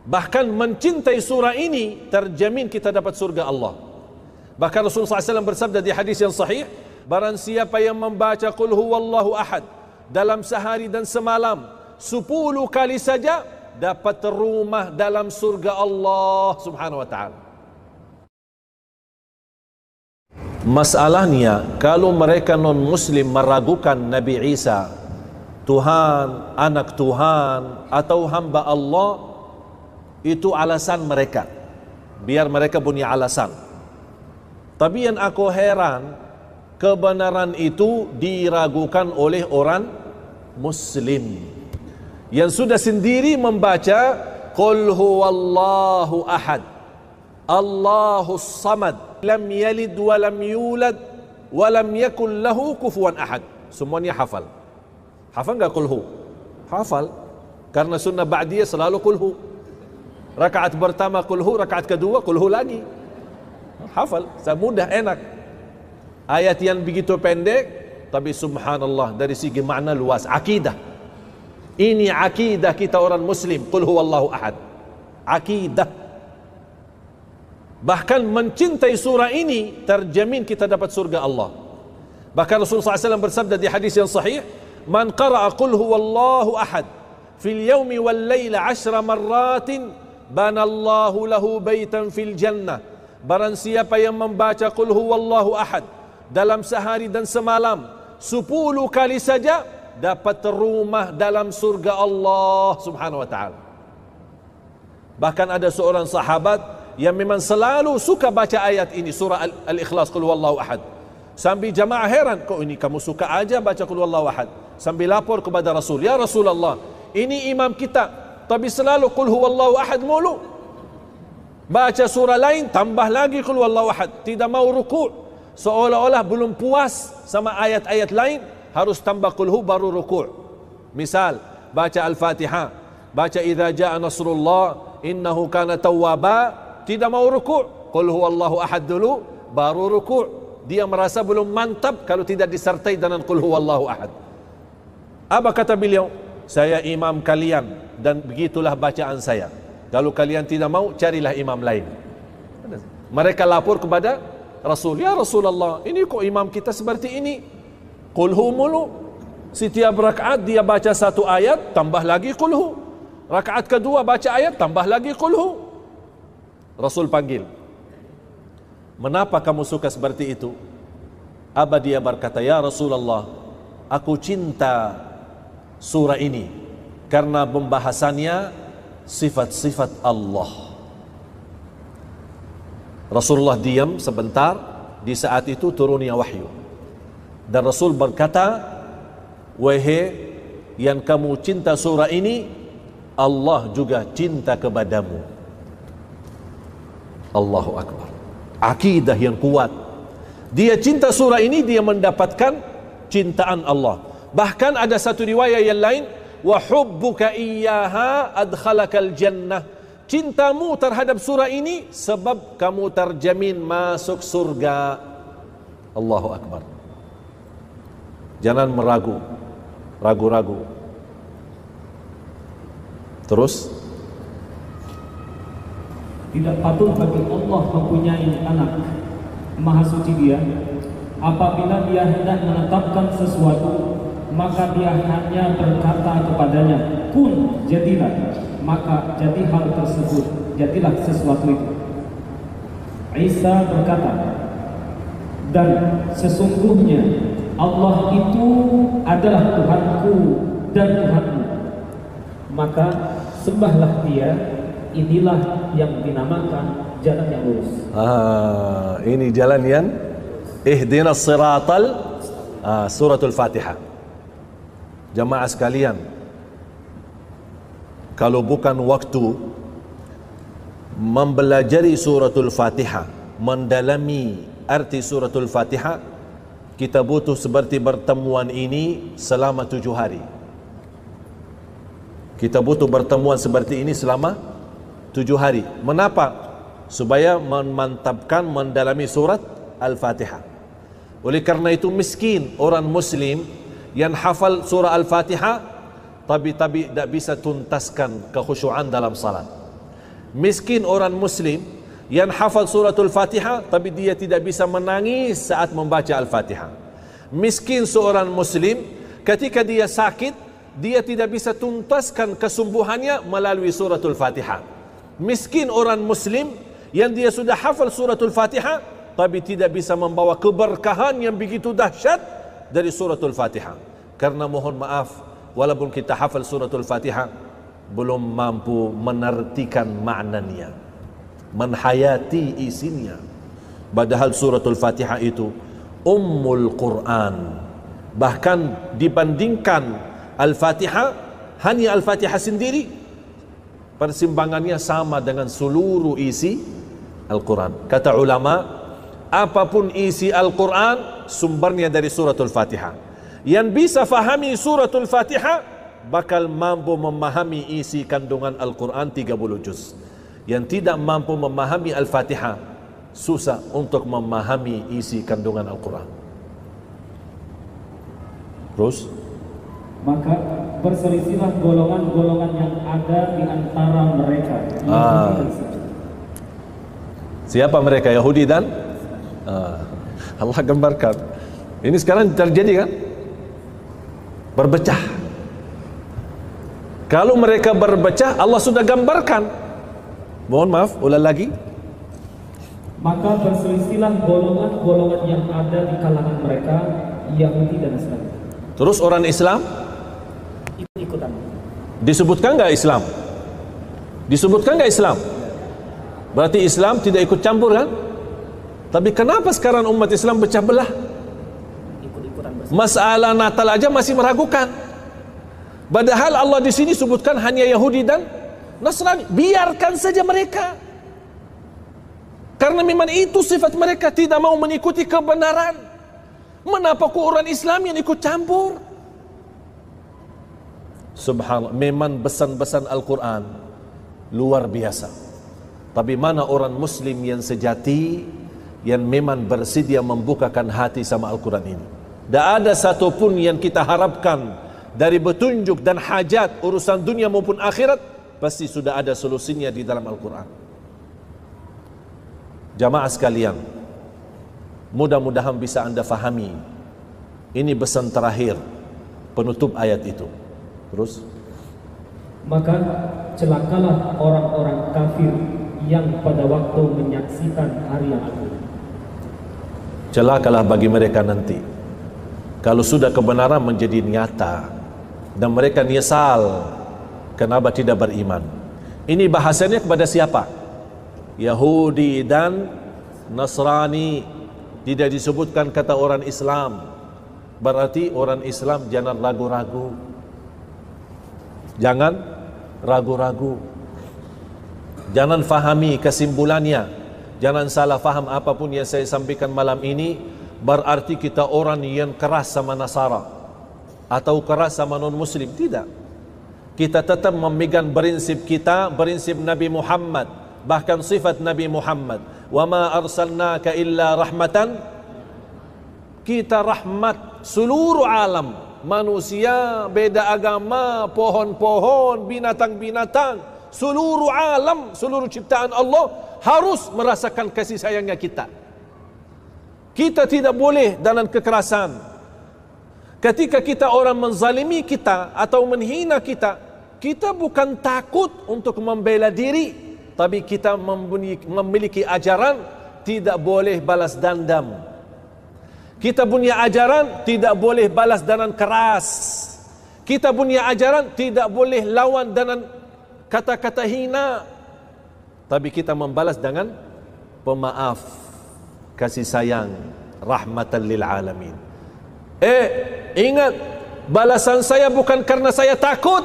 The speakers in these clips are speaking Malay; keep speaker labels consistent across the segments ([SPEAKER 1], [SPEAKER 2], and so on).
[SPEAKER 1] Bahkan mencintai surah ini terjamin kita dapat surga Allah. Bahkan Rasulullah SAW bersabda di hadis yang sahih, barang siapa yang membaca Qul huwallahu ahad dalam sehari dan semalam 10 kali saja, dapat rumah dalam surga Allah Subhanahu wa ta'ala. Masalahnya, kalau mereka non-muslim meragukan Nabi Isa Tuhan, anak Tuhan atau hamba Allah, itu alasan mereka, biar mereka punya alasan. Tapi yang aku heran, kebenaran itu diragukan oleh orang muslim yang sudah sendiri membaca Qul huwallahu ahad Allahus samad lam yalid wa lam yulad wa lam yakul lahu kufuwan ahad. Semuanya hafal. Hafal enggak Qul hu? Hafal. Karena sunnah ba'diyah selalu Qul hu. Rakaat pertama Qul hu, rakaat kedua Qul hu lagi. Hafal, mudah, enak. Ayat yang begitu pendek, tapi subhanallah dari segi makna luas. Akidah. Ini akidah kita orang muslim. Qul huwallahu ahad. Akidah. Bahkan mencintai surah ini terjamin kita dapat surga Allah. Bahkan Rasulullah SAW bersabda di hadis yang sahih, man qara'a Qul huwallahu ahad fil yawmi wal layla 10 marratin banallahu lahu baitan fil jannah. Barang siapa yang membaca Qul huwallahu ahad dalam sehari dan semalam 10 kali saja, dapat rumah dalam surga Allah Subhanahu wa ta'ala. Bahkan ada seorang sahabat yang memang selalu suka baca ayat ini, surah Al-Ikhlas, Qul huwallahu ahad. Sambil jamaah heran, kok ini kamu suka aja baca Qul huwallahu ahad. Sambil lapor kepada Rasul, ya Rasulullah, ini imam kita, tapi selalu Qul huwallahu ahad mulu. Baca surah lain, tambah lagi Qul huwallahu ahad. Tidak mau ruku', seolah-olah belum puas sama ayat-ayat lain, harus tambah Qul hu baru ruku'. Misal, baca Al-Fatihah, baca idza jaa nasrullah innahu kana tawwaba, tidak mau ruku', Qul huwallahu ahad dulu baru ruku'. Dia merasa belum mantap kalau tidak disertai dengan Qul huwallahu ahad. Apa kata beliau? Saya imam kalian dan begitulah bacaan saya. Kalau kalian tidak mau, carilah imam lain. Mereka lapor kepada Rasul, ya Rasulullah, ini kok imam kita seperti ini, Qul hu mulu. Setiap rakaat dia baca satu ayat, tambah lagi Qul hu. Rakaat kedua baca ayat, tambah lagi Qul hu. Rasul panggil, kenapa kamu suka seperti itu? Apa dia berkata, ya Rasulullah, aku cinta surah ini karena pembahasannya sifat-sifat Allah. Rasulullah diam sebentar. Di saat itu turunnya wahyu, dan Rasul berkata, wahai yang kamu cinta surah ini, Allah juga cinta kepadamu. Allahu Akbar. Akidah yang kuat. Dia cinta surah ini, dia mendapatkan cintaan Allah. Bahkan ada satu riwayat yang lain, wa hubbuka iyyaha adkhalakal jannah. Cintamu terhadap surah ini sebab kamu terjamin masuk surga. Allahu Akbar. Jangan ragu-ragu. Terus,
[SPEAKER 2] tidak patut bagi Allah mempunyai anak. Maha suci Dia. Apabila Dia hendak menetapkan sesuatu, maka Dia hanya berkata kepadanya, kun, jadilah. Maka jadi hal tersebut, jadilah sesuatu itu. Isa berkata, dan sesungguhnya Allah itu adalah Tuhanku dan Tuhanmu, maka sembahlah Dia. Inilah yang dinamakan jalan yang lurus.
[SPEAKER 1] Ini jalan yang ihdinas siratal, suratul Fatihah. Jamaah sekalian, kalau bukan waktu mempelajari suratul Fatihah, mendalami arti suratul Fatihah, kita butuh seperti pertemuan ini selama 7 hari. Kita butuh pertemuan seperti ini selama 7 hari. Mengapa? Supaya memantapkan, mendalami surat Al-Fatihah. Oleh karena itu miskin orang muslim yang hafal surah Al-Fatihah tapi tidak bisa tuntaskan kekhusyuan dalam salat. Miskin orang Muslim yang hafal suratul Fatihah tapi dia tidak bisa menangis saat membaca Al-Fatihah. Miskin seorang Muslim ketika dia sakit, dia tidak bisa tuntaskan kesembuhannya melalui suratul Fatihah. Miskin orang Muslim yang dia sudah hafal suratul Fatihah tapi tidak bisa membawa keberkahan yang begitu dahsyat dari suratul Fatihah. Karena mohon maaf, walaupun kita hafal suratul Fatihah, belum mampu menartikan maknanya, menhayati isinya. Padahal suratul Fatihah itu Ummul Quran. Bahkan dibandingkan Al-Fatihah, hanya Al-Fatihah sendiri persimbangannya sama dengan seluruh isi Al-Quran. Kata ulama, apapun isi Al-Quran sumbernya dari suratul Fatihah. Yang bisa fahami suratul Fatihah bakal mampu memahami isi kandungan Al-Quran 30 juz. Yang tidak mampu memahami Al-Fatihah susah untuk memahami isi kandungan Al-Quran. Terus
[SPEAKER 2] maka berselisihlah golongan-golongan yang ada di antara mereka.
[SPEAKER 1] Siapa mereka? Yahudi dan Allah gambarkan. Ini sekarang terjadi kan? Berpecah. Kalau mereka berpecah, Allah sudah gambarkan. Mohon maaf, ulang lagi.
[SPEAKER 2] Maka berselisihlah golongan-golongan yang ada di kalangan mereka, Yahudi dan Nasrani.
[SPEAKER 1] Terus orang Islam
[SPEAKER 2] Ikutan.
[SPEAKER 1] disebutkan enggak Islam? Disebutkan enggak Islam? Berarti Islam tidak ikut campur kan? Tapi kenapa sekarang umat Islam pecah belah? Masalah Natal aja masih meragukan. Padahal Allah di sini sebutkan hanya Yahudi dan Nasrani. Biarkan saja mereka. Karena memang itu sifat mereka, tidak mau mengikuti kebenaran. Kenapa kok orang Islam yang ikut campur? Subhanallah, memang pesan-pesan Al-Quran luar biasa. Tapi mana orang Muslim yang sejati, yang memang bersedia membukakan hati sama Al-Quran ini? Tak ada satupun yang kita harapkan dari petunjuk dan hajat urusan dunia maupun akhirat, pasti sudah ada solusinya di dalam Al-Quran. Jamaah sekalian, mudah-mudahan bisa anda fahami. Ini pesan terakhir penutup ayat itu. Terus,
[SPEAKER 2] maka celakalah orang-orang kafir yang pada waktu menyaksikan hari yang agung.
[SPEAKER 1] celakalah bagi mereka nanti kalau sudah kebenaran menjadi nyata dan mereka nyesal kenapa tidak beriman. Ini bahasanya kepada siapa? Yahudi dan Nasrani. Tidak disebutkan kata orang Islam. Berarti orang Islam jangan ragu-ragu. Jangan ragu-ragu. Jangan fahami kesimpulannya. Jangan salah faham apapun yang saya sampaikan malam ini berarti kita orang yang keras sama Nasara atau keras sama non-Muslim. Tidak. Kita tetap memegang prinsip kita, prinsip Nabi Muhammad, bahkan sifat Nabi Muhammad. Wa ma arsalnaka illa rahmatan. Kita rahmat seluruh alam, manusia, beda agama, pohon-pohon, binatang-binatang, seluruh alam, seluruh ciptaan Allah harus merasakan kasih sayangnya kita. Kita tidak boleh dalam kekerasan. Ketika kita orang menzalimi kita atau menghina kita, kita bukan takut untuk membela diri, tapi kita memiliki ajaran tidak boleh balas dendam. Kita punya ajaran tidak boleh balas dengan keras. Kita punya ajaran tidak boleh lawan dengan kata-kata hina, tapi kita membalas dengan pemaaf, kasih sayang, rahmatan lil alamin. Ingat, balasan saya bukan karena saya takut,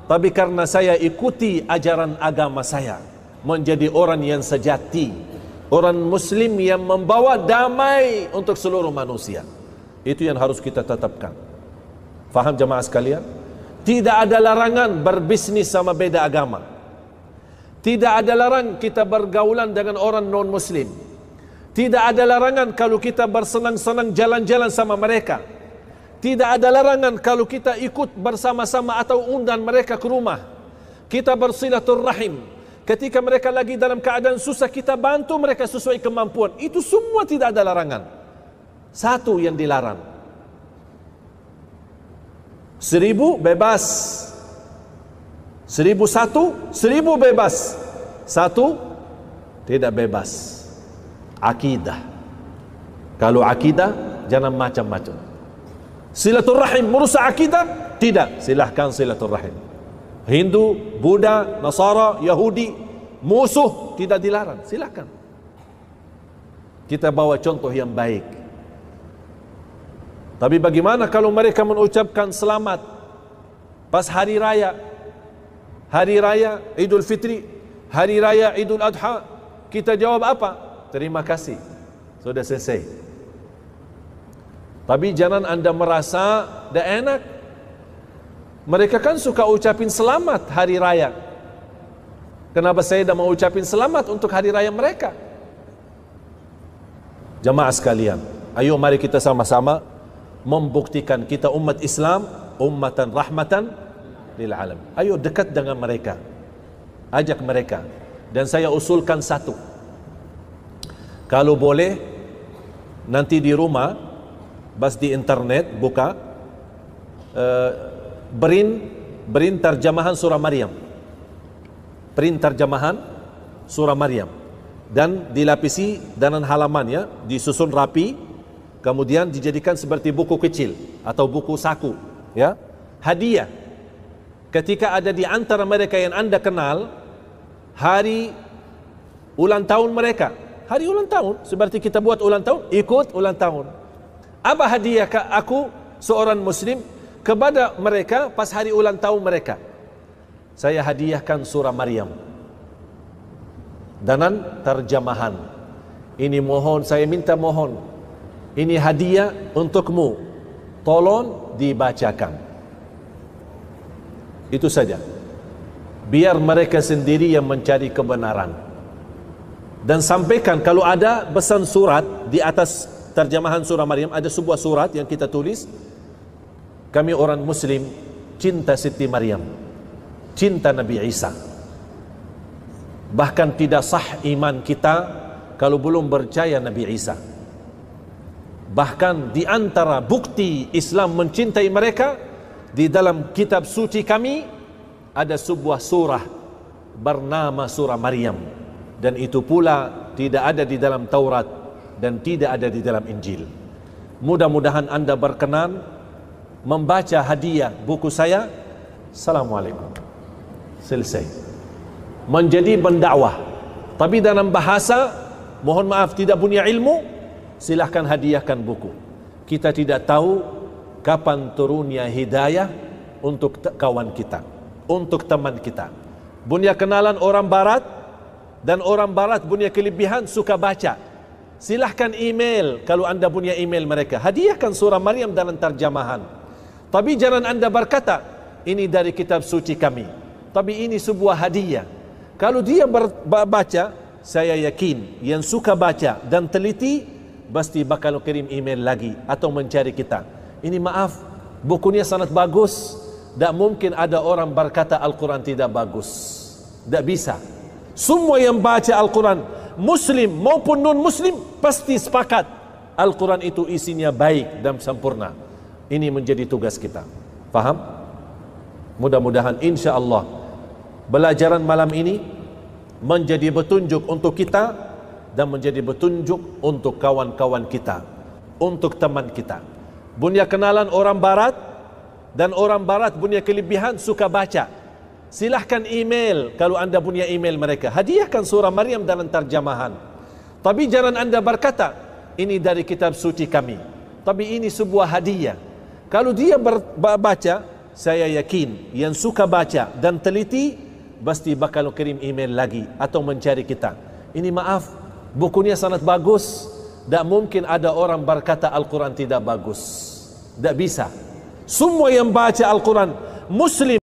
[SPEAKER 1] tapi karena saya ikuti ajaran agama saya, menjadi orang yang sejati, orang Muslim yang membawa damai untuk seluruh manusia. Itu yang harus kita tetapkan. Faham jemaah sekalian? Tidak ada larangan berbisnis sama beda agama. Tidak ada larangan kita bergaulan dengan orang non-Muslim. Tidak ada larangan kalau kita bersenang-senang jalan-jalan sama mereka. Tidak ada larangan kalau kita ikut bersama-sama atau undang mereka ke rumah. Kita bersilaturrahim. Ketika mereka lagi dalam keadaan susah, kita bantu mereka sesuai kemampuan. Itu semua tidak ada larangan. Satu yang dilarang, 1000 bebas, 1001, 1000 bebas, 1 tidak bebas. Akidah. Kalau akidah, jangan macam-macam. Silaturrahim merusak akidah? Tidak, silahkan silaturrahim. Hindu, Buddha, Nasara, Yahudi, musuh, tidak dilarang, silahkan. Kita bawa contoh yang baik. Tapi bagaimana kalau mereka mengucapkan selamat pas hari raya? Hari raya Idul Fitri, hari raya Idul Adha, kita jawab apa? Terima kasih, sudah selesai. Tapi jangan anda merasa dah enak. Mereka kan suka ucapin selamat hari raya. Kenapa saya dah mau ucapin selamat untuk hari raya mereka? Jamaah sekalian, ayo mari kita sama-sama membuktikan kita umat Islam, ummatan rahmatan lil alam. Ayo dekat dengan mereka, ajak mereka. Dan saya usulkan satu, kalau boleh nanti di rumah, bas di internet buka Berin terjemahan surah Maryam, print terjemahan surah Maryam, dan dilapisi dalam halamannya, disusun rapi, kemudian dijadikan seperti buku kecil atau buku saku, ya, hadiah. Ketika ada di antara mereka yang anda kenal hari ulang tahun mereka, hari ulang tahun, seperti kita buat ulang tahun, ikut ulang tahun. Apa hadiah aku seorang muslim kepada mereka pas hari ulang tahun mereka? Saya hadiahkan surah Maryam dan terjemahan. Ini mohon, saya minta mohon, ini hadiah untukmu, tolong dibacakan. Itu saja. Biar mereka sendiri yang mencari kebenaran. Dan sampaikan kalau ada pesan surat di atas terjemahan surah Maryam, ada sebuah surat yang kita tulis, kami orang muslim cinta Siti Maryam, cinta Nabi Isa. Bahkan tidak sah iman kita kalau belum percaya Nabi Isa. Bahkan di antara bukti Islam mencintai mereka, di dalam kitab suci kami ada sebuah surah bernama surah Maryam. Dan itu pula tidak ada di dalam Taurat dan tidak ada di dalam Injil. Mudah-mudahan anda berkenan membaca hadiah buku saya. Assalamualaikum, selesai. Menjadi pendakwah, tapi dalam bahasa, mohon maaf, tidak punya ilmu, silahkan hadiahkan buku. Kita tidak tahu kapan turunnya hidayah untuk kawan kita, untuk teman kita. Punya kenalan orang barat, dan orang barat punya kelebihan suka baca. Silahkan email kalau anda punya email mereka, hadiahkan surah Maryam dalam terjemahan. Tapi jangan anda berkata ini dari kitab suci kami, tapi ini sebuah hadiah. Kalau dia baca, saya yakin yang suka baca dan teliti pasti bakal kirim email lagi atau mencari kita. Ini maaf, bukunya sangat bagus. Tak mungkin ada orang berkata Al-Quran tidak bagus. Tak bisa. Semua yang baca Al-Quran, muslim maupun non-muslim, pasti sepakat Al-Quran itu isinya baik dan sempurna. Ini menjadi tugas kita. Faham? Mudah-mudahan insya Allah belajaran malam ini menjadi petunjuk untuk kita dan menjadi petunjuk untuk kawan-kawan kita, untuk teman kita. Punya kenalan orang barat, dan orang barat punya kelebihan suka baca. Silahkan email kalau anda punya email mereka, hadiahkan surah Maryam dalam terjemahan. Tapi jangan anda berkata ini dari kitab suci kami, tapi ini sebuah hadiah. Kalau dia baca, saya yakin yang suka baca dan teliti pasti bakal kirim email lagi atau mencari kita. Ini maaf, bukunya sangat bagus. Tak mungkin ada orang berkata Al-Quran tidak bagus. Tak bisa. Semua yang baca Al-Quran, muslim